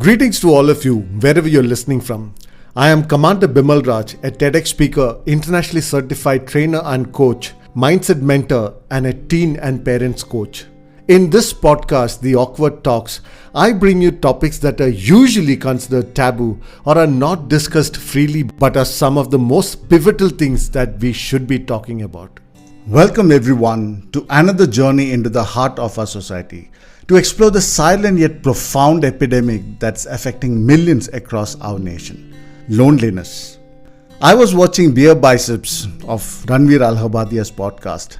Greetings to all of you, wherever you're listening from. I am Commander Bimal Raj, a TEDx speaker, internationally certified trainer and coach, mindset mentor, and a teen and parents coach. In this podcast, The Awkward Talks, I bring you topics that are usually considered taboo or are not discussed freely, but are some of the most pivotal things that we should be talking about. Welcome everyone to another journey into the heart of our society to explore the silent yet profound epidemic that's affecting millions across our nation. Loneliness. I was watching Beer Biceps of Ranveer Alhabadia's podcast.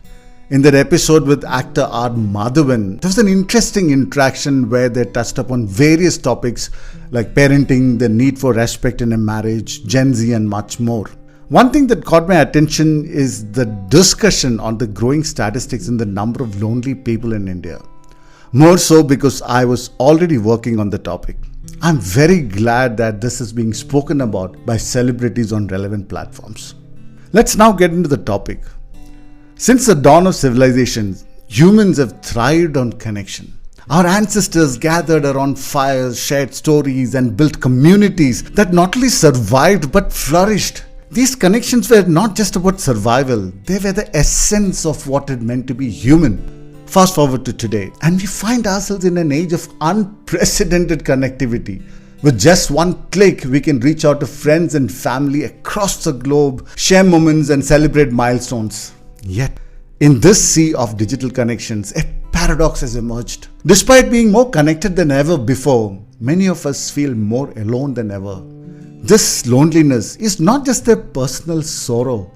In that episode with actor R. Madhavan, there was an interesting interaction where they touched upon various topics like parenting, the need for respect in a marriage, Gen Z and much more. One thing that caught my attention is the discussion on the growing statistics in the number of lonely people in India. More so because I was already working on the topic. I'm very glad that this is being spoken about by celebrities on relevant platforms. Let's now get into the topic. Since the dawn of civilization, humans have thrived on connection. Our ancestors gathered around fires, shared stories, and built communities that not only survived but flourished. These connections were not just about survival, they were the essence of what it meant to be human. Fast forward to today, and we find ourselves in an age of unprecedented connectivity. With just one click, we can reach out to friends and family across the globe, share moments, and celebrate milestones. Yet, in this sea of digital connections, a paradox has emerged. Despite being more connected than ever before, many of us feel more alone than ever. This loneliness is not just a personal sorrow.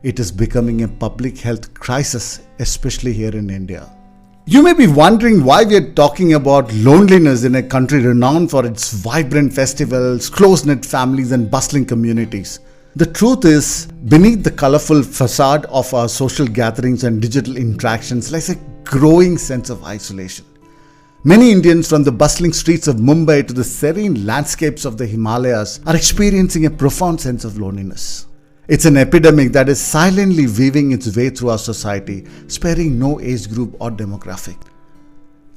It is becoming a public health crisis, especially here in India. You may be wondering why we are talking about loneliness in a country renowned for its vibrant festivals, close-knit families, and bustling communities. The truth is, beneath the colorful facade of our social gatherings and digital interactions lies a growing sense of isolation. Many Indians, from the bustling streets of Mumbai to the serene landscapes of the Himalayas, are experiencing a profound sense of loneliness. It's an epidemic that is silently weaving its way through our society, sparing no age group or demographic.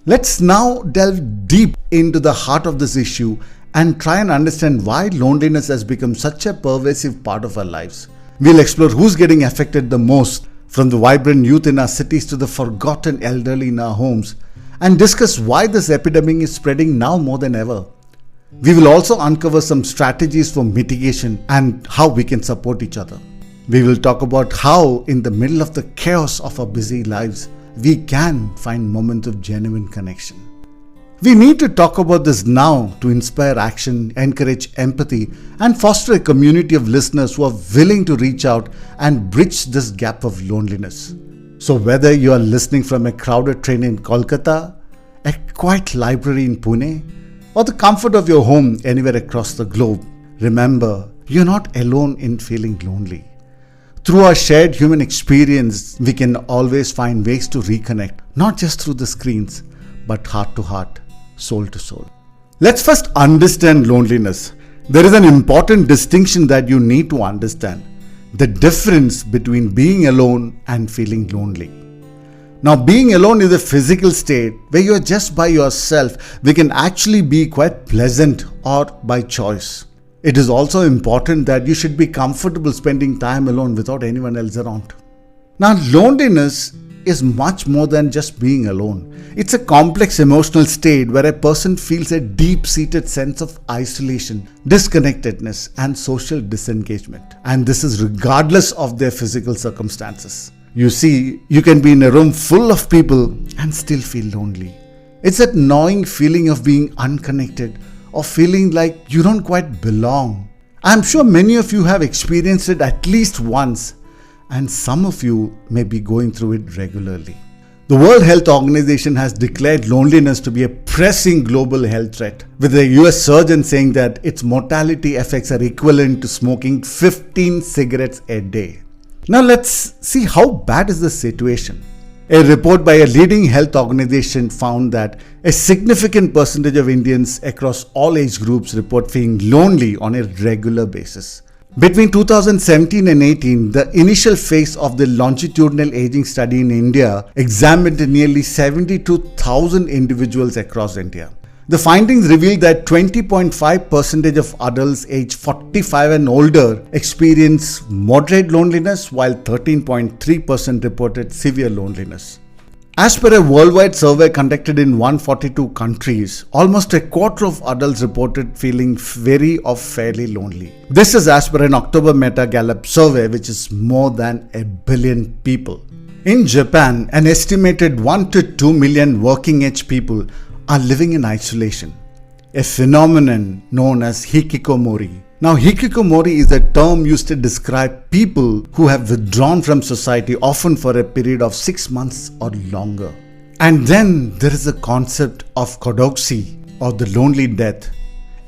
Let's now delve deep into the heart of this issue and try and understand why loneliness has become such a pervasive part of our lives. We'll explore who's getting affected the most, from the vibrant youth in our cities to the forgotten elderly in our homes, and discuss why this epidemic is spreading now more than ever. We will also uncover some strategies for mitigation and how we can support each other. We will talk about how, in the middle of the chaos of our busy lives, we can find moments of genuine connection. We need to talk about this now to inspire action, encourage empathy, and foster a community of listeners who are willing to reach out and bridge this gap of loneliness. So whether you are listening from a crowded train in Kolkata, a quiet library in Pune, or the comfort of your home anywhere across the globe, remember, you're not alone in feeling lonely. Through our shared human experience, we can always find ways to reconnect, not just through the screens, but heart to heart, soul to soul. Let's first understand loneliness. There is an important distinction that you need to understand: the difference between being alone and feeling lonely. Now, being alone is a physical state where you are just by yourself. We can actually be quite pleasant or by choice. It is also important that you should be comfortable spending time alone without anyone else around. Now, loneliness is much more than just being alone. It's a complex emotional state where a person feels a deep-seated sense of isolation, disconnectedness, and social disengagement. And this is regardless of their physical circumstances. You see, you can be in a room full of people and still feel lonely. It's that gnawing feeling of being unconnected or feeling like you don't quite belong. I'm sure many of you have experienced it at least once, and some of you may be going through it regularly. The World Health Organization has declared loneliness to be a pressing global health threat, with a US surgeon saying that its mortality effects are equivalent to smoking 15 cigarettes a day. Now let's see how bad is the situation. A report by a leading health organization found that a significant percentage of Indians across all age groups report feeling lonely on a regular basis. Between 2017 and 18, the initial phase of the longitudinal aging study in India examined nearly 72,000 individuals across India. The findings reveal that 20.5% of adults aged 45 and older experience moderate loneliness, while 13.3% reported severe loneliness. As per a worldwide survey conducted in 142 countries, almost a quarter of adults reported feeling very or fairly lonely. This is as per an October Meta Gallup survey, which is more than 1 billion people. In Japan, an estimated 1 to 2 million working age people are living in isolation, a phenomenon known as hikikomori. Now, hikikomori is a term used to describe people who have withdrawn from society, often for a period of 6 months or longer. And then there is the concept of kodoksi, or the lonely death.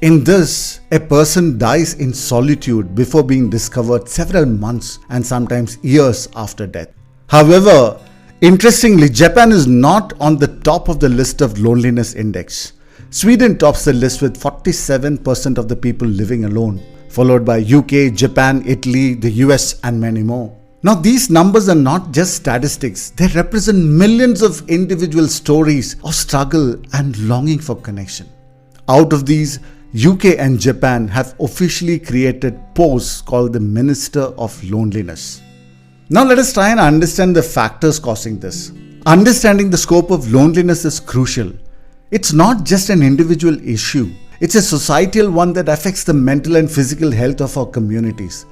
In this, a person dies in solitude before being discovered several months and sometimes years after death. However, interestingly, Japan is not on the top of the list of loneliness index. Sweden tops the list with 47% of the people living alone, followed by UK, Japan, Italy, the US and many more. Now, these numbers are not just statistics, they represent millions of individual stories of struggle and longing for connection. Out of these, UK and Japan have officially created posts called the Minister of Loneliness. Now let us try and understand the factors causing this. Understanding the scope of loneliness is crucial. It's not just an individual issue. It's a societal one that affects the mental and physical health of our communities.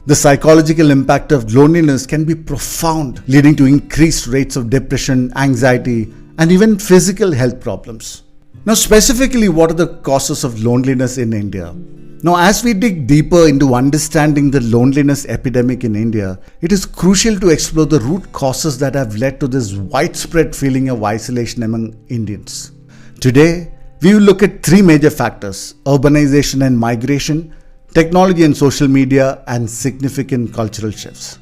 The psychological impact of loneliness can be profound, leading to increased rates of depression, anxiety, and even physical health problems. Now, specifically, what are the causes of loneliness in India? Now, as we dig deeper into understanding the loneliness epidemic in India, it is crucial to explore the root causes that have led to this widespread feeling of isolation among Indians. Today, we will look at 3 major factors: urbanization and migration, technology and social media, and significant cultural shifts.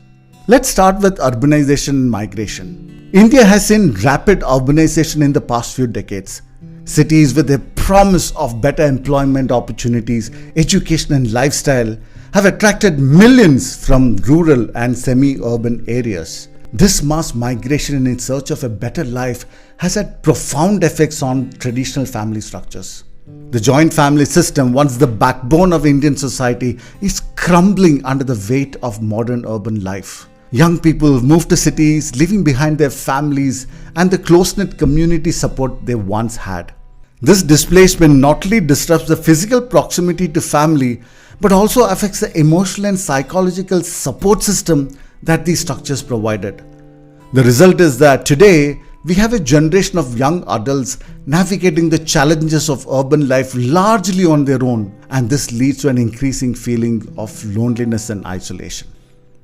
Let's start with urbanization and migration. India has seen rapid urbanization in the past few decades. Cities with a promise of better employment opportunities, education and lifestyle have attracted millions from rural and semi-urban areas. This mass migration in search of a better life has had profound effects on traditional family structures. The joint family system, once the backbone of Indian society, is crumbling under the weight of modern urban life. Young people move to cities, leaving behind their families and the close-knit community support they once had. This displacement not only disrupts the physical proximity to family, but also affects the emotional and psychological support system that these structures provided. The result is that today, we have a generation of young adults navigating the challenges of urban life largely on their own, and this leads to an increasing feeling of loneliness and isolation.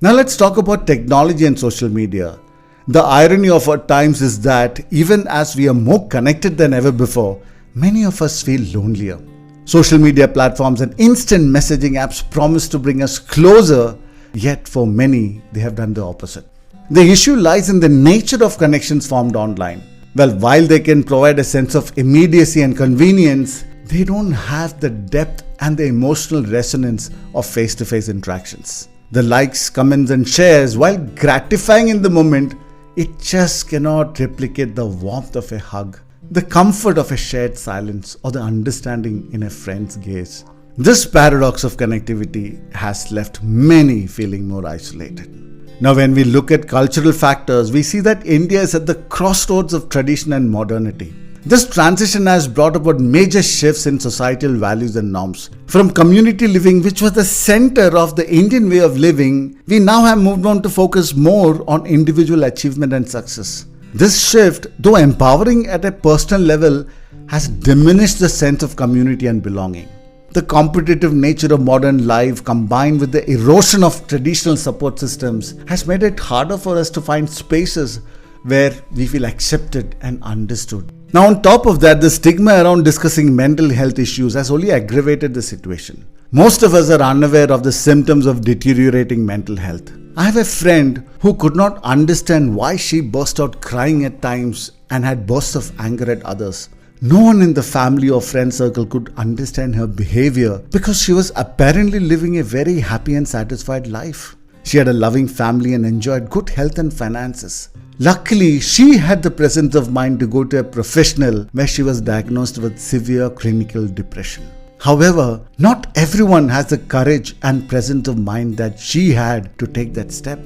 Now let's talk about technology and social media. The irony of our times is that even as we are more connected than ever before, many of us feel lonelier. Social media platforms and instant messaging apps promise to bring us closer, yet for many, they have done the opposite. The issue lies in the nature of connections formed online. Well, while they can provide a sense of immediacy and convenience, they don't have the depth and the emotional resonance of face-to-face interactions. The likes, comments and shares, while gratifying in the moment, it just cannot replicate the warmth of a hug, the comfort of a shared silence, or the understanding in a friend's gaze. This paradox of connectivity has left many feeling more isolated. Now, when we look at cultural factors, we see that India is at the crossroads of tradition and modernity. This transition has brought about major shifts in societal values and norms. From community living, which was the center of the Indian way of living, we now have moved on to focus more on individual achievement and success. This shift, though empowering at a personal level, has diminished the sense of community and belonging. The competitive nature of modern life, combined with the erosion of traditional support systems, has made it harder for us to find spaces where we feel accepted and understood. Now, on top of that, the stigma around discussing mental health issues has only aggravated the situation. Most of us are unaware of the symptoms of deteriorating mental health. I have a friend who could not understand why she burst out crying at times and had bursts of anger at others. No one in the family or friend circle could understand her behavior because she was apparently living a very happy and satisfied life. She had a loving family and enjoyed good health and finances. Luckily, she had the presence of mind to go to a professional where she was diagnosed with severe clinical depression. However, not everyone has the courage and presence of mind that she had to take that step.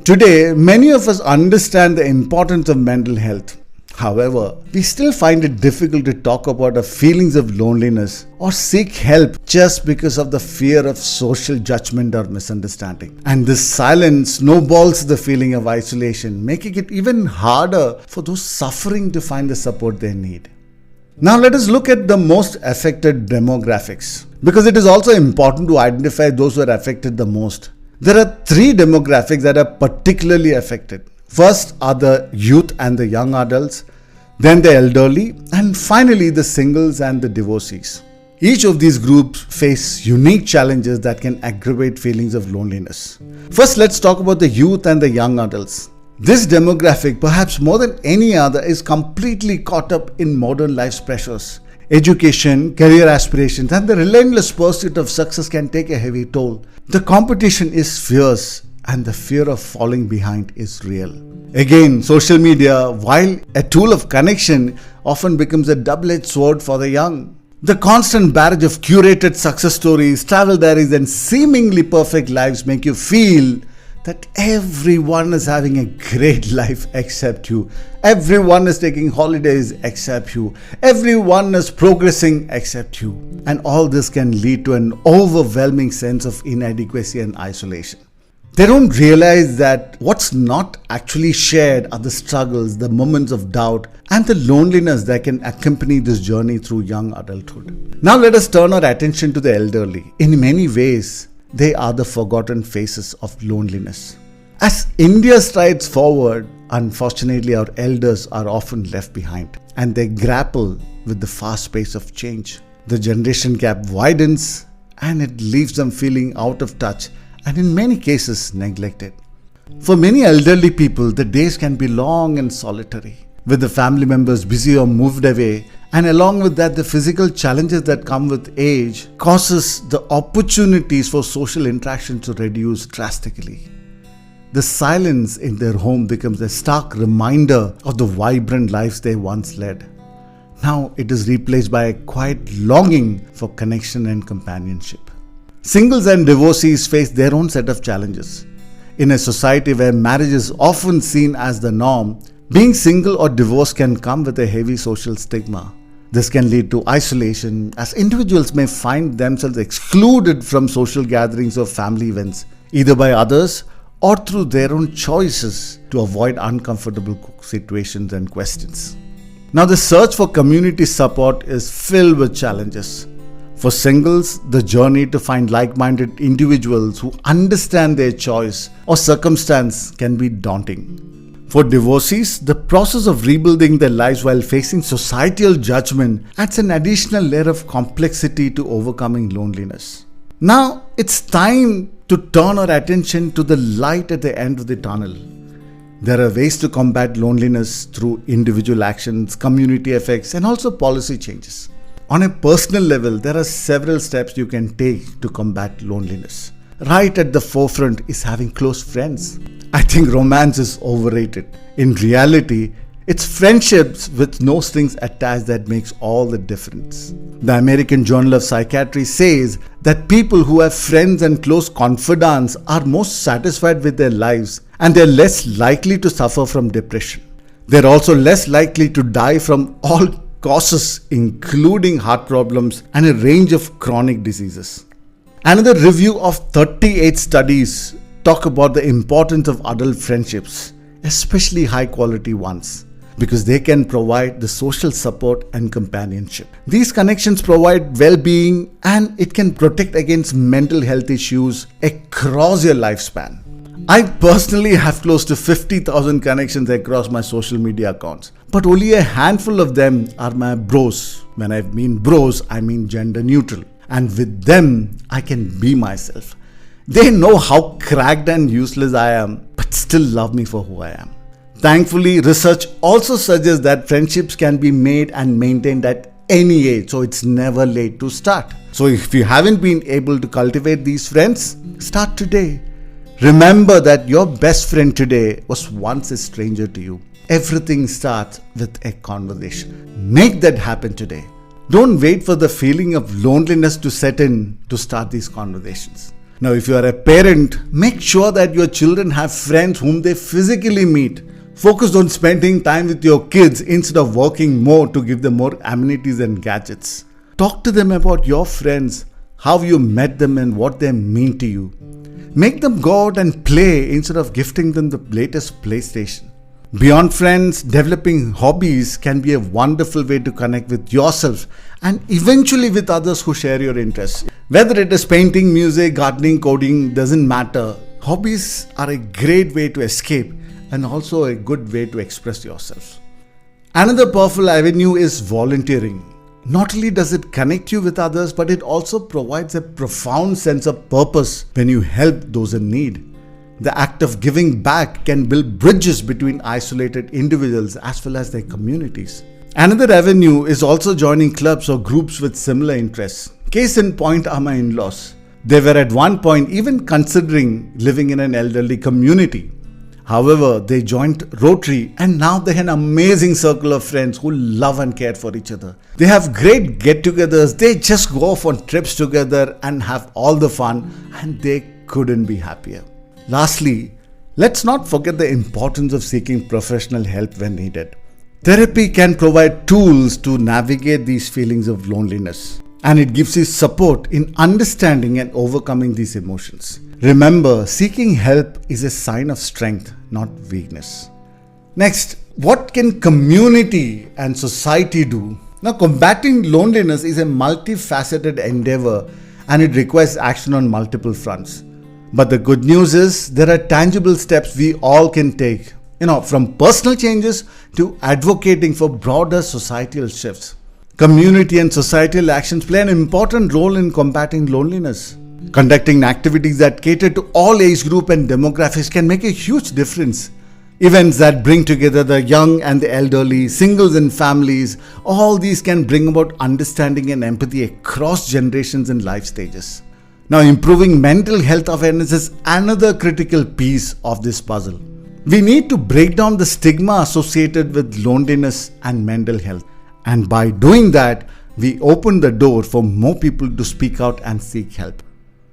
Today, many of us understand the importance of mental health. However, we still find it difficult to talk about our feelings of loneliness or seek help just because of the fear of social judgment or misunderstanding. And this silence snowballs the feeling of isolation, making it even harder for those suffering to find the support they need. Now let us look at the most affected demographics, because it is also important to identify those who are affected the most. There are three demographics that are particularly affected. First are the youth and the young adults, then the elderly, and finally the singles and the divorcees. Each of these groups face unique challenges that can aggravate feelings of loneliness. First, let's talk about the youth and the young adults. This demographic, perhaps more than any other, is completely caught up in modern life's pressures. Education, career aspirations, and the relentless pursuit of success can take a heavy toll. The competition is fierce, and the fear of falling behind is real. Again, social media, while a tool of connection, often becomes a double-edged sword for the young. The constant barrage of curated success stories, travel diaries, and seemingly perfect lives make you feel that everyone is having a great life except you. Everyone is taking holidays except you. Everyone is progressing except you. And all this can lead to an overwhelming sense of inadequacy and isolation. They don't realize that what's not actually shared are the struggles, the moments of doubt, and the loneliness that can accompany this journey through young adulthood. Now let us turn our attention to the elderly. In many ways, they are the forgotten faces of loneliness. As India strides forward, unfortunately our elders are often left behind, and they grapple with the fast pace of change. The generation gap widens, and it leaves them feeling out of touch and in many cases neglected. For many elderly people, the days can be long and solitary, with the family members busy or moved away, and along with that, the physical challenges that come with age causes the opportunities for social interaction to reduce drastically. The silence in their home becomes a stark reminder of the vibrant lives they once led. Now it is replaced by a quiet longing for connection and companionship. Singles and divorcees face their own set of challenges. In a society where marriage is often seen as the norm, being single or divorced can come with a heavy social stigma. This can lead to isolation, as individuals may find themselves excluded from social gatherings or family events, either by others or through their own choices to avoid uncomfortable situations and questions. Now, the search for community support is filled with challenges. For singles, the journey to find like-minded individuals who understand their choice or circumstance can be daunting. For divorcees, the process of rebuilding their lives while facing societal judgment adds an additional layer of complexity to overcoming loneliness. Now, it's time to turn our attention to the light at the end of the tunnel. There are ways to combat loneliness through individual actions, community effects, and also policy changes. On a personal level, there are several steps you can take to combat loneliness. Right at the forefront is having close friends. I think romance is overrated. In reality, it's friendships with no strings attached that makes all the difference. The American Journal of Psychiatry says that people who have friends and close confidants are most satisfied with their lives, and they're less likely to suffer from depression. They're also less likely to die from all causes, including heart problems and a range of chronic diseases. Another review of 38 studies talk about the importance of adult friendships, especially high quality ones, because they can provide the social support and companionship. These connections provide well-being, and it can protect against mental health issues across your lifespan. I personally have close to 50,000 connections across my social media accounts, but only a handful of them are my bros. When I mean bros, I mean gender neutral. And with them, I can be myself. They know how cracked and useless I am, but still love me for who I am. Thankfully, research also suggests that friendships can be made and maintained at any age, so it's never late to start. So if you haven't been able to cultivate these friends, start today. Remember that your best friend today was once a stranger to you. Everything starts with a conversation. Make that happen today. Don't wait for the feeling of loneliness to set in to start these conversations. Now, if you are a parent, make sure that your children have friends whom they physically meet. Focus on spending time with your kids instead of working more to give them more amenities and gadgets. Talk to them about your friends, how you met them and what they mean to you. Make them go out and play instead of gifting them the latest PlayStation. Beyond friends, developing hobbies can be a wonderful way to connect with yourself and eventually with others who share your interests. Whether it is painting, music, gardening, coding, doesn't matter. Hobbies are a great way to escape and also a good way to express yourself. Another powerful avenue is volunteering. Not only does it connect you with others, but it also provides a profound sense of purpose when you help those in need. The act of giving back can build bridges between isolated individuals as well as their communities. Another avenue is also joining clubs or groups with similar interests. Case in point are my in-laws. They were at one point even considering living in an elderly community. However, they joined Rotary and now they have an amazing circle of friends who love and care for each other. They have great get-togethers, they just go off on trips together and have all the fun, and they couldn't be happier. Lastly, let's not forget the importance of seeking professional help when needed. Therapy can provide tools to navigate these feelings of loneliness, and it gives you support in understanding and overcoming these emotions. Remember, seeking help is a sign of strength, not weakness. Next, what can community and society do? Now, combating loneliness is a multifaceted endeavor and it requires action on multiple fronts. But the good news is there are tangible steps we all can take, from personal changes to advocating for broader societal shifts. Community and societal actions play an important role in combating loneliness. Conducting activities that cater to all age group and demographics can make a huge difference. Events that bring together the young and the elderly, singles and families, all these can bring about understanding and empathy across generations and life stages. Now, improving mental health awareness is another critical piece of this puzzle. We need to break down the stigma associated with loneliness and mental health. And by doing that, we open the door for more people to speak out and seek help.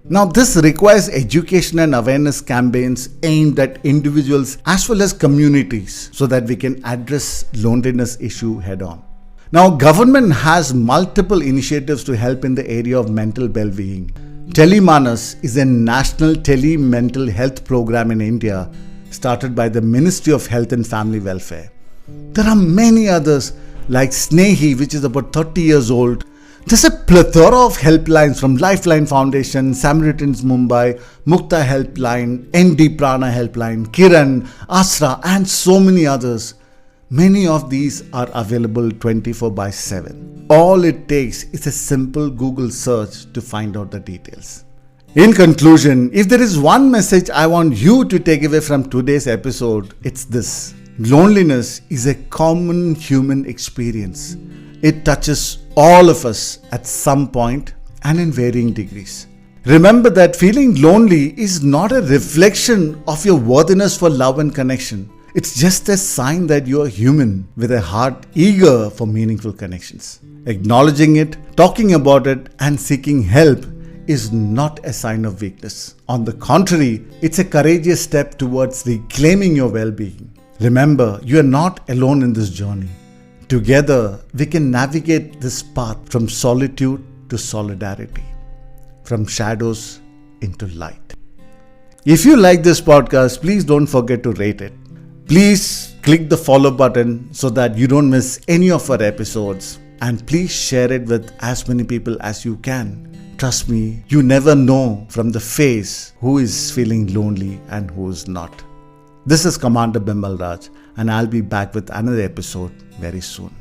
Now, this requires education and awareness campaigns aimed at individuals as well as communities so that we can address loneliness issue head on. Now, government has multiple initiatives to help in the area of mental well-being. Telemanas is a national tele-mental health program in India started by the Ministry of Health and Family Welfare. There are many others like Snehi, which is about 30 years old. There's a plethora of helplines from Lifeline Foundation, Samaritans Mumbai, Mukta Helpline, ND Prana Helpline, Kiran, Asra, and so many others. Many of these are available 24/7. All it takes is a simple Google search to find out the details. In conclusion, if there is one message I want you to take away from today's episode, it's this. Loneliness is a common human experience. It touches all of us at some point and in varying degrees. Remember that feeling lonely is not a reflection of your worthiness for love and connection. It's just a sign that you are human with a heart eager for meaningful connections. Acknowledging it, talking about it, and seeking help is not a sign of weakness. On the contrary, it's a courageous step towards reclaiming your well-being. Remember, you are not alone in this journey. Together, we can navigate this path from solitude to solidarity, from shadows into light. If you like this podcast, please don't forget to rate it. Please click the follow button so that you don't miss any of our episodes. And please share it with as many people as you can. Trust me, you never know from the face who is feeling lonely and who is not. This is Commander Bimal Raj, and I'll be back with another episode very soon.